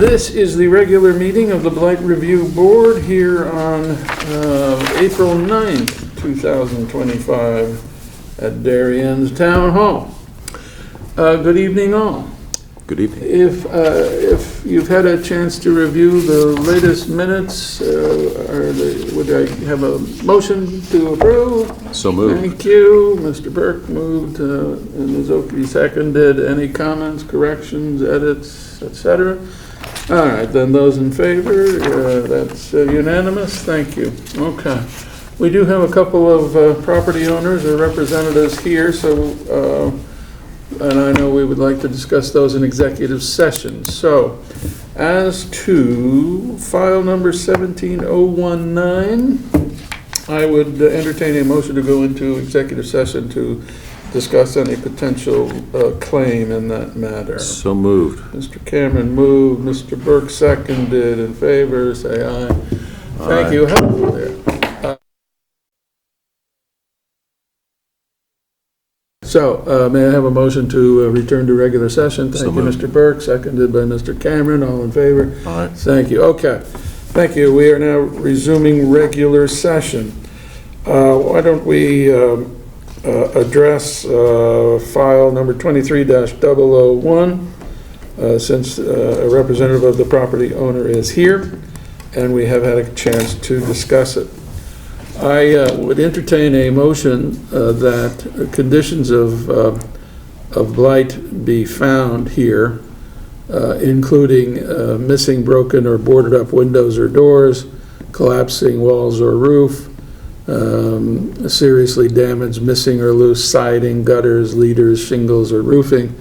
This is the regular meeting of the Blight Review Board here on April 9th, 2025 at Darien's Town Hall. Good evening all. Good evening. If you've had a chance to review the latest minutes, would I have a motion to approve? So moved. Thank you. Mr. Burke moved and Ms. Oakley seconded. Any comments, corrections, edits, etc.? All right, then those in favor, that's unanimous. Thank you. Okay. We do have a couple of property owners or representatives here, so and I know we would like to discuss those in executive session. So, as to file number 17019, I would entertain a motion to go into executive session to discuss any potential claim in that matter. So moved. Mr. Cameron moved, Mr. Burke seconded. In favor, say aye. Thank you. Hello there. So, may I have a motion to return to regular session? Thank you, Mr. Burke, seconded by Mr. Cameron. All in favor? Aye. Thank you. Okay. Thank you. We are now resuming regular session. Why don't we address file number 23-001, since a representative of the property owner is here, and we have had a chance to discuss it. I would entertain a motion that conditions of blight be found here, including missing, broken, or boarded up windows or doors, collapsing walls or roof, seriously damaged, missing or loose siding, gutters, leaders, shingles, or roofing.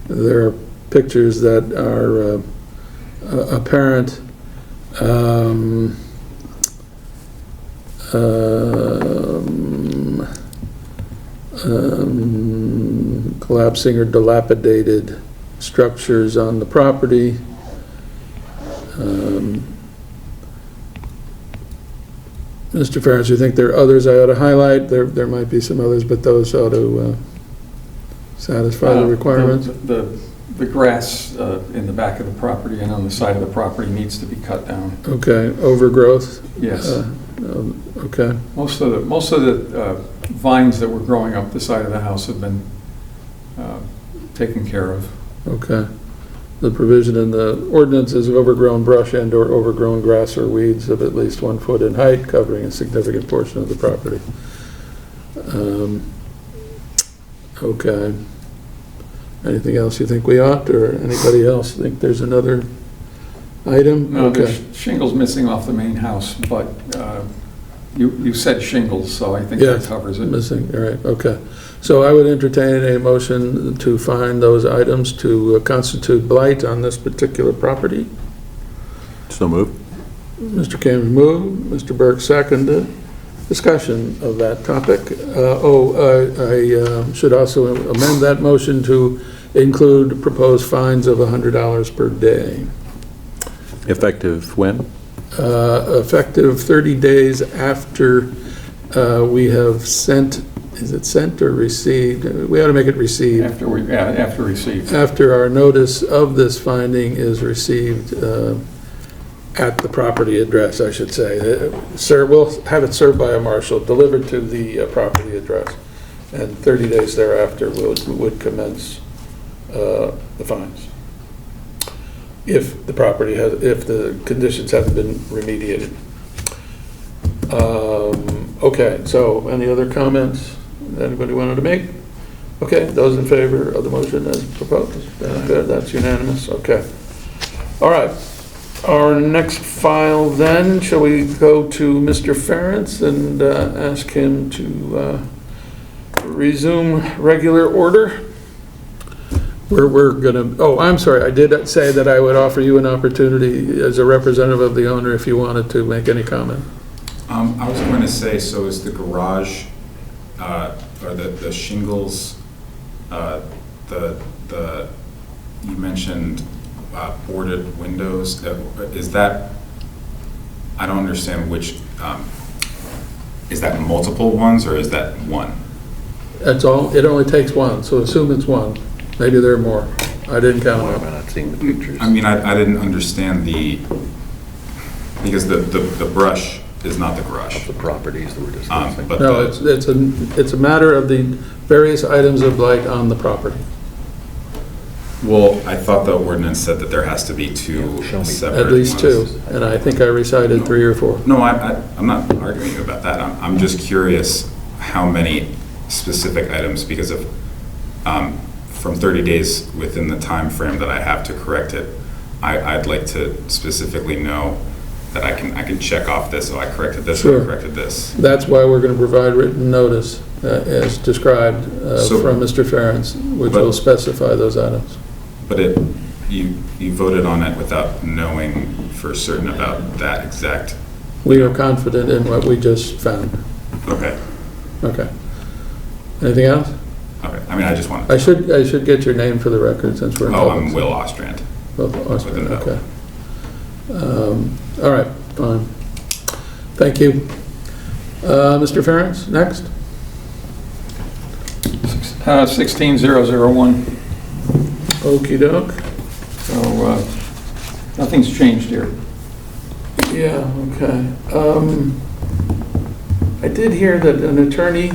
There are pictures that are apparent. Collapsing or dilapidated structures on the property. Mr. Ferris, you think there are others I ought to highlight? There might be some others, but those ought to satisfy the requirements. The grass in the back of the property and on the side of the property needs to be cut down. Okay, overgrowth? Yes. Okay. Most of the vines that were growing up the side of the house have been taken care of. Okay. The provision in the ordinance is overgrown brush and or overgrown grass or weeds of at least 1 foot in height, covering a significant portion of the property. Okay. Anything else you think we ought, or anybody else think there's another item? No, okay. there's shingles missing off the main house, but you said shingles, so I think Yes, that covers it. Missing, all right, okay. So I would entertain a motion to find those items to constitute blight on this particular property. So moved. Mr. Cameron moved, Mr. Burke seconded. Discussion of that topic. I should also amend that motion to include proposed fines of $100 per day. Effective when? Effective 30 days after we have sent, is it sent or received? We ought to make it received. After received. After our notice of this finding is received at the property address, I should say. Sir, we'll have it served by a marshal, delivered to the property address, and 30 days thereafter would commence the fines. If the property has, if the conditions haven't been remediated. Okay, so any other comments anybody wanted to make? Okay, those in favor of the motion as proposed? Good, that's unanimous, okay. All right, our next file then, shall we go to Mr. Ferentz and ask him to resume regular order? We're gonna, oh, I'm sorry, I did say that I would offer you an opportunity as a representative of the owner if you wanted to make any comment. I was going to say, so is the garage, or the shingles, you mentioned boarded windows, is that, I don't understand which, is that multiple ones or is that one? That's all, it only takes one, so assume it's one. Maybe there are more. I didn't count them. seeing the pictures. I mean, I didn't understand because the brush is not the brush. The properties that we're discussing. But No, it's a matter of the various items of blight on the property. well, I thought the ordinance said that there has to be two Show me. separate At least two, ones. and I think I recited 3 or 4. No, I'm not arguing about that. I'm just curious how many specific items, because of, from 30 days within the time frame that I have to correct it, I'd like to specifically know that I can check off this, oh, I corrected this, Sure. I corrected this. That's why we're going to provide written notice, as described So- from Mr. Ferentz, which But- will specify those items. But you voted on it without knowing for certain about that exact, We are confident in what we just found. okay, Okay. Anything else? okay. I mean, I just wanted. I should get your name for the record since we're in Oh, public. I'm Will Austriand. Both Austriand, With an okay. All right, fine. Thank you. Mr. Ferentz, next? 16001. Okey doke. So nothing's changed here. Yeah, okay. I did hear that an attorney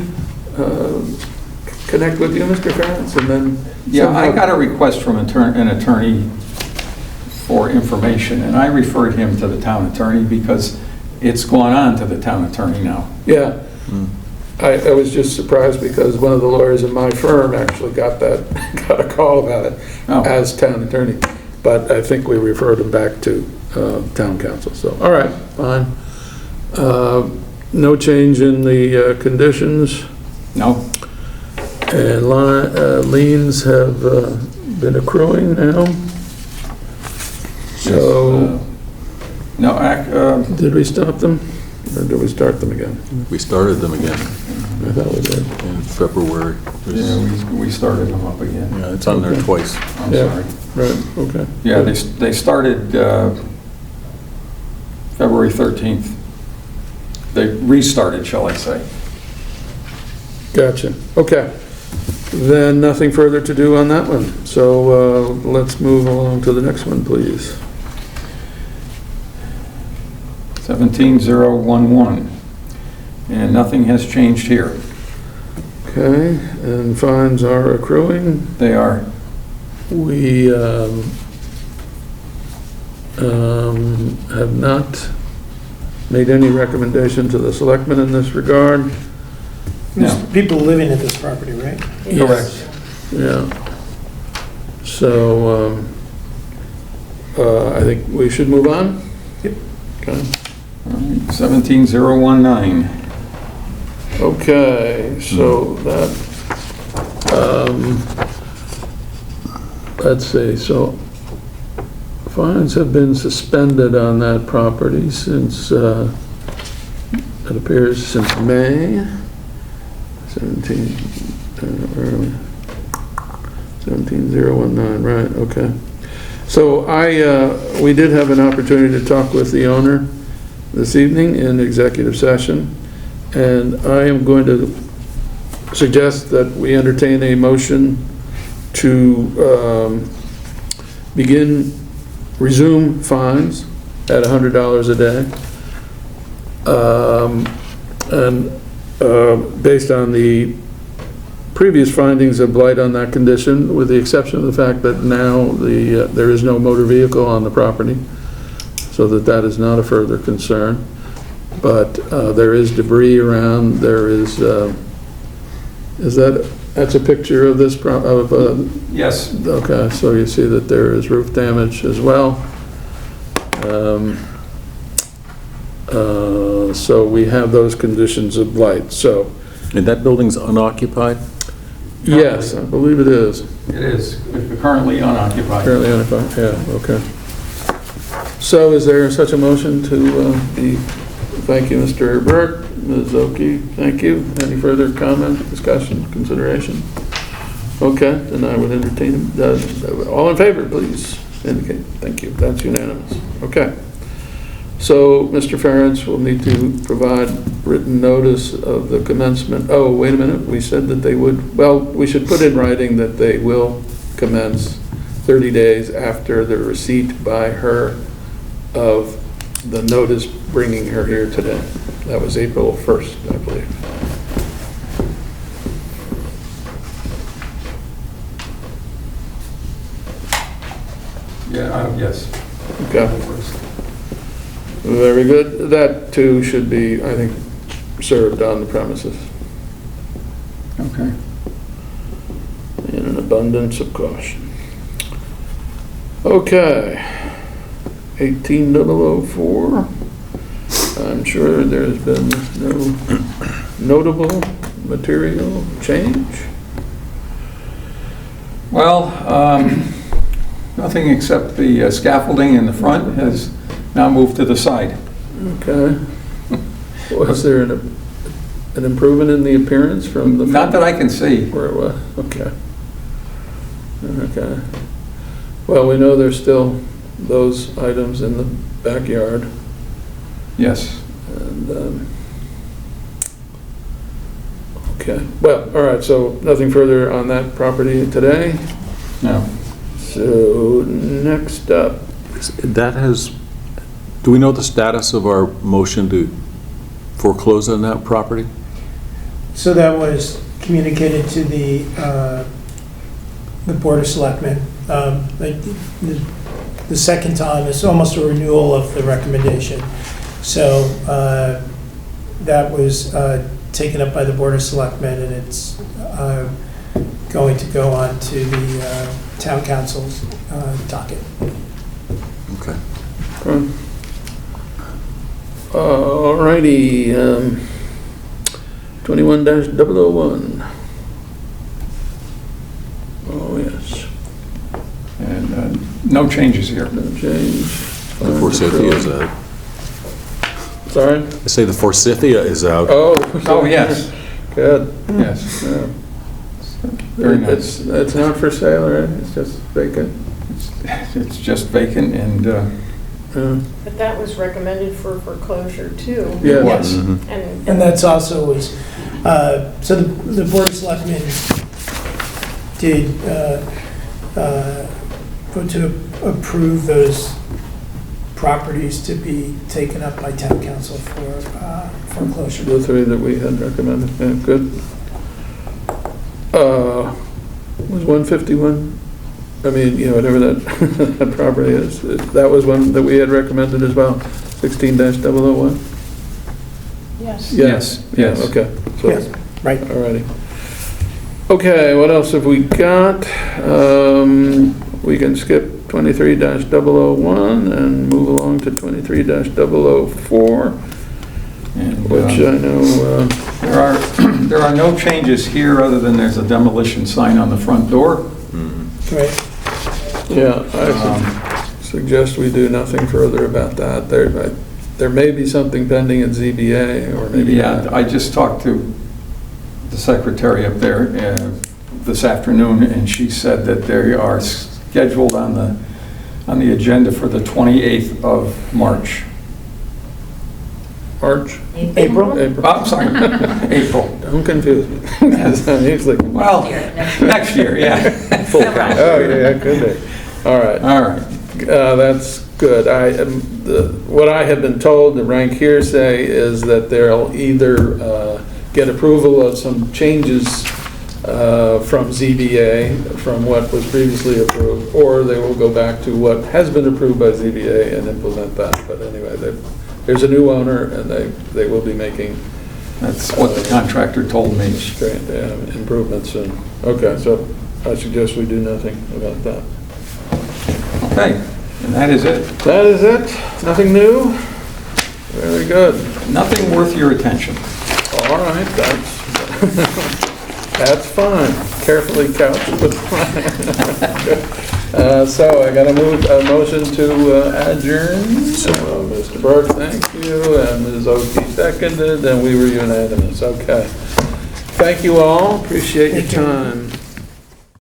connect with you, Mr. Ferentz, and then... Yeah, I somehow- got a request from an attorney for information, and I referred him to the town attorney because it's gone on to the town attorney now. Yeah. I was just surprised because one of the lawyers in my firm actually got a call about it Oh. as town attorney. But I think we referred him back to town council, so, all right, fine. No change in the conditions, No? and liens have been accruing now. So, No, did we stop them, or did we start them again? We started them again I thought we did. in February. yeah, we started them up again. Yeah, it's on there Okay. twice. I'm Yeah. sorry. Right, okay. Yeah, they started February 13th. They restarted, shall I say. Gotcha, okay. Then nothing further to do on that one. So let's move along to the next one, please. 17011. And nothing has changed here. Okay, and fines are accruing. They are, We have not made any recommendation to the selectmen in this regard. no, There's people living at this property, right? correct. Yeah. So I think we should move on? Yep. Okay. 17019. Okay, so that, let's see, so fines have been suspended on that property since, it appears since May 17019, right, okay. So we did have an opportunity to talk with the owner this evening in executive session, and I am going to suggest that we entertain a motion to resume fines at $100 a day. And based on the previous findings of blight on that condition, with the exception of the fact that now there is no motor vehicle on the property, so that is not a further concern. But there is debris around, there is that's a picture of this, Yes, okay, so you see that there is roof damage as well. So we have those conditions of blight, so, And that building's unoccupied? yes, I believe it is. it is currently unoccupied. Currently unoccupied, yeah, okay. So is there such a motion to thank you, Mr. Burke, Ms. Oki, thank you. Any further comment, discussion, consideration? Okay, then I would entertain, all in favor, please indicate. Thank you, that's unanimous. Okay. So, Mr. Ferentz will need to provide written notice of the commencement. Oh, wait a minute, we said that they would, well, we should put in writing that they will commence 30 days after the receipt by her of the notice bringing her here today. That was April 1st, I believe. Yeah, yes. Okay. Very good. That too should be, I think, served on the premises Okay. in an abundance of caution. Okay. 18004. I'm sure there's been no notable material change. Well, nothing except the scaffolding in the front has now moved to the side. Okay. Was there an improvement in the appearance from the? Not that I can see. Where it was, okay. Okay. Well, we know there's still those items in the backyard, Yes. and, okay. Well, all right, so nothing further on that property today. No. So, next up, That has, do we know the status of our motion to foreclose on that property? So that was communicated to the Board of Selectmen. The second time, it's almost a renewal of the recommendation. So that was taken up by the Board of Selectmen, and it's going to go on to the Town Council's docket. Okay. all righty, 21-001. Oh, yes, And no changes here. no change. The forsythia is out. Sorry? I say the forsythia is out. Oh. Oh, yes, Good. yes. Yeah. Very nice. It's not for sale, right? It's just vacant? It's just vacant and, Yeah. But that was recommended for foreclosure too. Yeah. Yes. Mhm. And that's also was, so the Board of Selectmen did vote to approve those properties to be taken up by Town Council for foreclosure. The three that we had recommended, yeah, good. Was 151, I mean, you know, whatever that, that property is, that was one that we had recommended as well, 16-001? Yes. Yes, yes. Okay, Yes, so, right. all righty. Okay, what else have we got? We can skip 23-001 and move along to 23-004, and, which I know, there are no changes here other than there's a demolition sign on the front door. Right. yeah, I suggest we do nothing further about that. There may be something pending at ZBA, or maybe Yeah, not. I just talked to the secretary up there this afternoon, and she said that they are scheduled on the agenda for the 28th of March. March? April? April. Oh, I'm sorry, April. Don't confuse me. I'm usually, Well, next year, yeah. Full count. oh, yeah, could be. All right. All right. That's good. What I have been told, the rank hearsay, is that they'll either get approval of some changes from ZBA, from what was previously approved, or they will go back to what has been approved by ZBA and implement that. But anyway, there's a new owner, and they will be making That's what the contractor told me. improvements. And okay, so I suggest we do nothing about that. Okay, and that is it. That is it? Nothing new? Very good. Nothing worth your attention. All right, that's fine. Carefully couched, but fine. So I got a motion to adjourn. So Mr. Burke, thank you, and Ms. Oki seconded, and we were unanimous. Okay. Thank you all. Appreciate your time.